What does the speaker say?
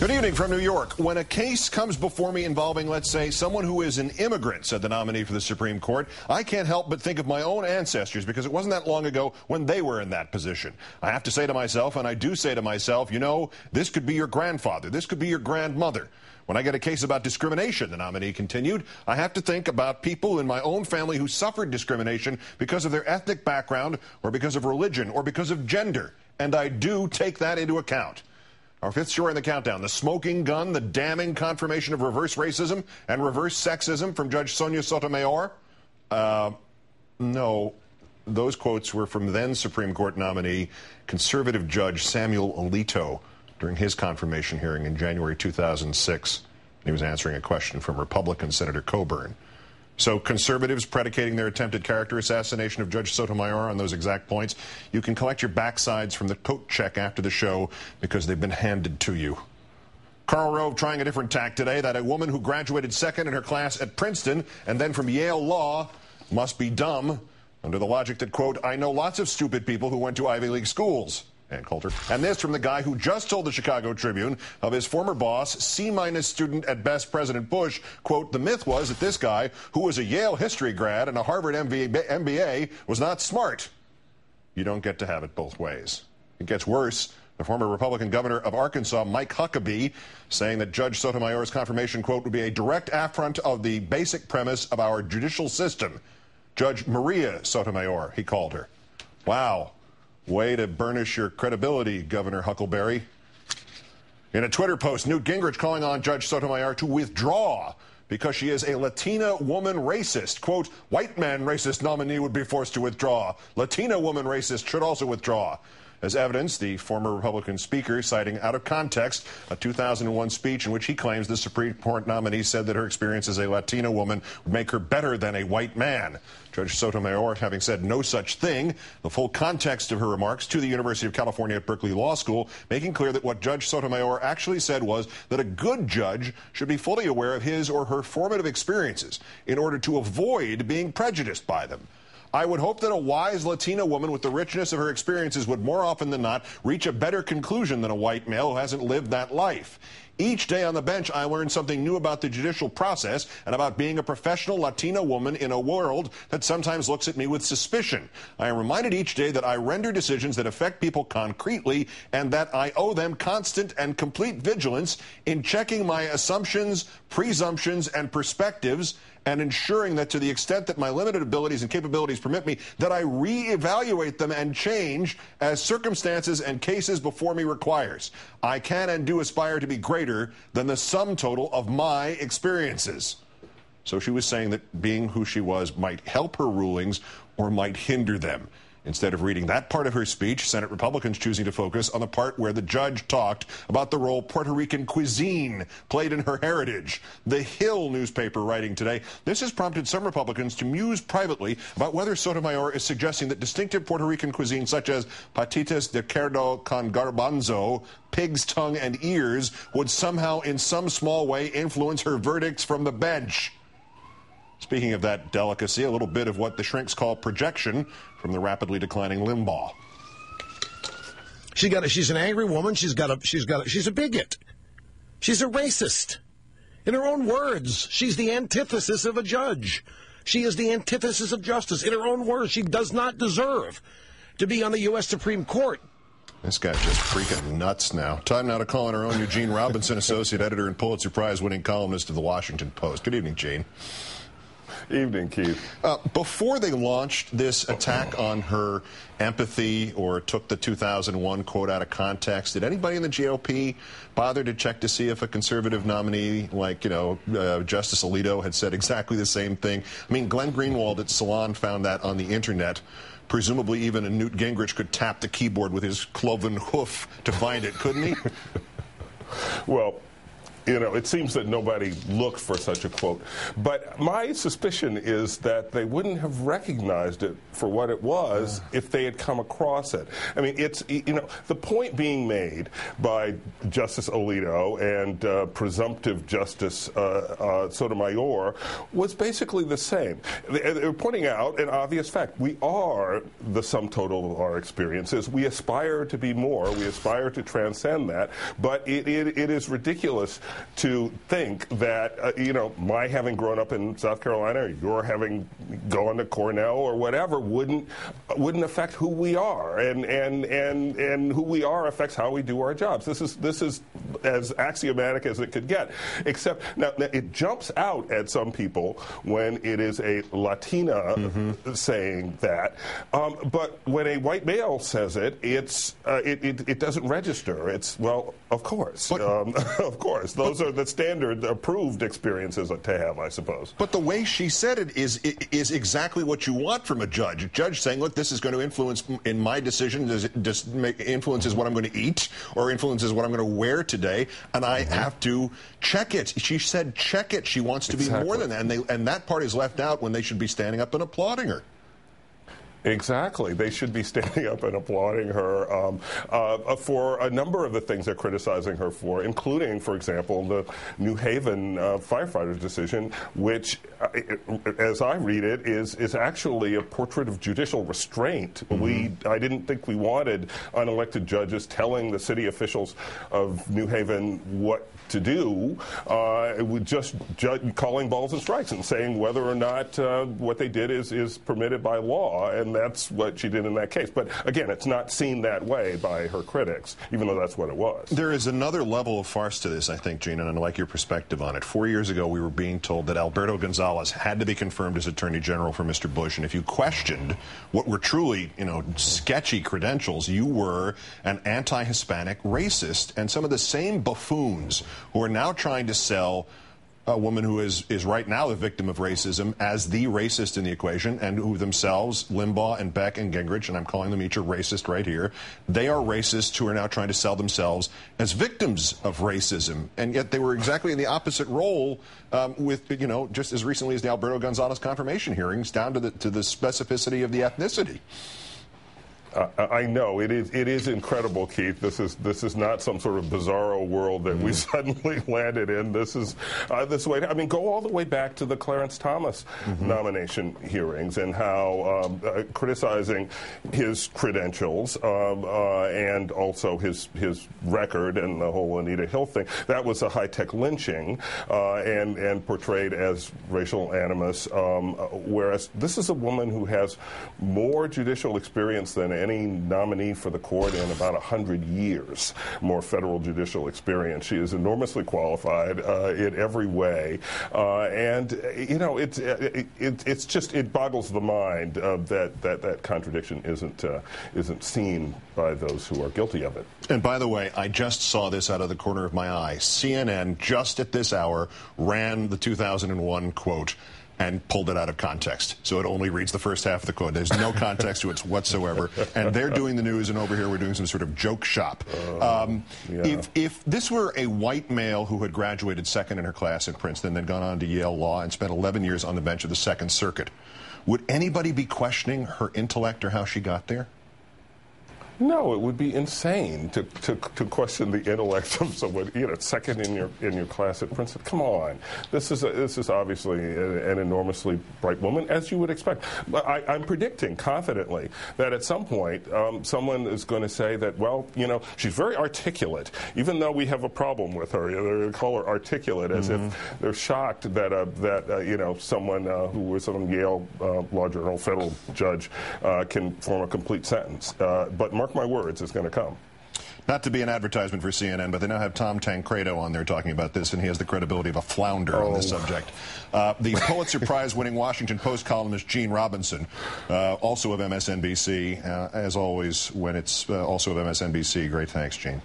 Good evening from New York. When a case comes before me involving, let's say, someone who is an immigrant, said the nominee for the Supreme Court, I can't help but think of my own ancestors because it wasn't that long ago when they were in that position. I have to say to myself, and I do say to myself, you know, this could be your grandfather. This could be your grandmother. When I get a case about discrimination, the nominee continued, I have to think about people in my own family who suffered discrimination because of their ethnic background or because of religion or because of gender. And I do take that into account. Our fifth story in the countdown, the smoking gun, the damning confirmation of reverse racism and reverse sexism from Judge Sotomayor. No, those quotes were from then Supreme Court nominee, conservative Judge Samuel Alito during his confirmation hearing in January 2006. He was answering a question from Republican Senator Coburn. So conservatives predicating their attempted character assassination of Judge Sotomayor on those exact points. You can collect your backsides from the coat check after the show because they've been handed to you. Karl Rove trying a different tack today, that a woman who graduated second in her class at Princeton and then from Yale Law must be dumb under the logic that, quote, I know lots of stupid people who went to Ivy League schools. And Coulter. And this from the guy who just told the Chicago Tribune of his former boss, C-minus student at best, President Bush, quote, the myth was that this guy, who was a Yale history grad and a Harvard MBA, was not smart. You don't get to have it both ways. It gets worse. The former Republican governor of Arkansas, Mike Huckabee, saying that Judge Sotomayor's confirmation, quote, would be a direct affront of the basic premise of our judicial system. Judge Maria Sotomayor, he called her. Wow. Way to burnish your credibility, Governor Huckleberry. In a Twitter post, Newt Gingrich calling on Judge Sotomayor to withdraw because she is a Latina woman racist. Quote, white man racist nominee would be forced to withdraw. Latina woman racist should also withdraw. As evidence, the former Republican speaker citing out of context a 2001 speech in which he claims the Supreme Court nominee said that her experience as a Latina woman would make her better than a white man. Judge Sotomayor having said no such thing, the full context of her remarks to the University of California at Berkeley Law School, making clear that what Judge Sotomayor actually said was that a good judge should be fully aware of his or her formative experiences in order to avoid being prejudiced by them. I would hope that a wise Latina woman with the richness of her experiences would more often than not reach a better conclusion than a white male who hasn't lived that life. Each day on the bench, I learned something new about the judicial process and about being a professional Latina woman in a world that sometimes looks at me with suspicion. I am reminded each day that I render decisions that affect people concretely and that I owe them constant and complete vigilance in checking my assumptions, presumptions, and perspectives and ensuring that to the extent that my limited abilities and capabilities permit me, that I reevaluate them and change as circumstances and cases before me requires. I can and do aspire to be greater than the sum total of my experiences. So she was saying that being who she was might help her rulings or might hinder them. Instead of reading that part of her speech, Senate Republicans choosing to focus on the part where the judge talked about the role Puerto Rican cuisine played in her heritage. The Hill newspaper writing today, this has prompted some Republicans to muse privately about whether Sotomayor is suggesting that distinctive Puerto Rican cuisine such as patitas de cerdo con garbanzo, pig's tongue and ears, would somehow in some small way influence her verdicts from the bench. Speaking of that delicacy, a little bit of what the shrinks call projection from the rapidly declining Limbaugh. She's an angry woman. She's a bigot. She's a racist. In her own words, she's the antithesis of a judge. She is the antithesis of justice. In her own words, she does not deserve to be on the U.S. Supreme Court. This guy's just freaking nuts now. Time now to call on our own Eugene Robinson, associate editor and Pulitzer Prize-winning columnist of the Washington Post. Good evening, Gene. Evening, Keith. Before they launched this attack on her empathy or took the 2001 quote out of context, did anybody in the GOP bother to check to see if a conservative nominee like, Justice Alito had said exactly the same thing? I mean, Glenn Greenwald at Salon found that on the Internet. Presumably even a Newt Gingrich could tap the keyboard with his cloven hoof to find it, couldn't he? Well, it seems that nobody looked for such a quote. But my suspicion is that they wouldn't have recognized it for what it was if they had come across it. I mean, it's, the point being made by Justice Alito and presumptive Justice Sotomayor was basically the same. They're pointing out an obvious fact. We are the sum total of our experiences. We aspire to be more. We aspire to transcend that. But it is ridiculous to think that, my having grown up in South Carolina, or your having gone to Cornell or whatever, wouldn't affect who we are, and who we are affects how we do our jobs. This is as axiomatic as it could get. Except now it jumps out at some people when it is a Latina saying that, but when a white male says it, it doesn't register. It's, well, of course, of course. Those are the standard approved experiences to have, I suppose. But the way she said it is exactly what you want from a judge. A judge saying, look, this is going to influence in my decision. Does it just influences what I'm going to eat or influences what I'm going to wear today? And I have to check it. She said check it. She wants to be more than that. And that part is left out when they should be standing up and applauding her. Exactly. They should be standing up and applauding her for a number of the things they're criticizing her for, including, for example, the New Haven firefighters' decision, which, as I read it, is actually a portrait of judicial restraint. I didn't think we wanted unelected judges telling the city officials of New Haven what to do, with just calling balls and strikes and saying whether or not what they did is permitted by law, and that's what she did in that case. But again, it's not seen that way by her critics, even though that's what it was. There is another level of farce to this, I think, Gene, and I'd like your perspective on it. 4 years ago, we were being told that Alberto Gonzales had to be confirmed as Attorney General for Mr. Bush, and if you questioned what were truly, sketchy credentials, you were an anti-Hispanic racist, and some of the same buffoons who are now trying to sell a woman who is right now the victim of racism as the racist in the equation, and who themselves, Limbaugh and Beck and Gingrich, and I'm calling them each a racist right here, they are racists who are now trying to sell themselves as victims of racism. And yet they were exactly in the opposite role with, just as recently as the Alberto Gonzales confirmation hearings, down to the specificity of the ethnicity. I know it is incredible, Keith. This is not some sort of bizarro world that we suddenly landed in. This is this way. I mean, go all the way back to the Clarence Thomas nomination hearings and how criticizing his credentials and also his record and the whole Anita Hill thing. That was a high-tech lynching and portrayed as racial animus. Whereas this is a woman who has more judicial experience than any nominee for the court in about 100 years, more federal judicial experience. She is enormously qualified in every way, and it's just, it boggles the mind that contradiction isn't seen by those who are guilty of it. And by the way, I just saw this out of the corner of my eye. CNN just at this hour ran the 2001 quote and pulled it out of context. So it only reads the first half of the quote. There's no context to it whatsoever. And they're doing the news, and over here we're doing some sort of joke shop. If this were a white male who had graduated second in her class at Princeton, then gone on to Yale Law and spent 11 years on the bench of the Second Circuit, would anybody be questioning her intellect or how she got there? No, it would be insane to question the intellect of someone, second in your class at Princeton. Come on, this is obviously an enormously bright woman, as you would expect. But I'm predicting confidently that at some point someone is going to say that, well, she's very articulate, even though we have a problem with her. They call her articulate, as if they're shocked that someone who was on Yale Law Journal federal judge can form a complete sentence. But mark my words, it's going to come. Not to be an advertisement for CNN, but they now have Tom Tancredo on there talking about this, and he has the credibility of a flounder on this subject. The Pulitzer Prize-winning Washington Post columnist Gene Robinson, also of MSNBC, as always, when it's also of MSNBC. Great thanks, Gene.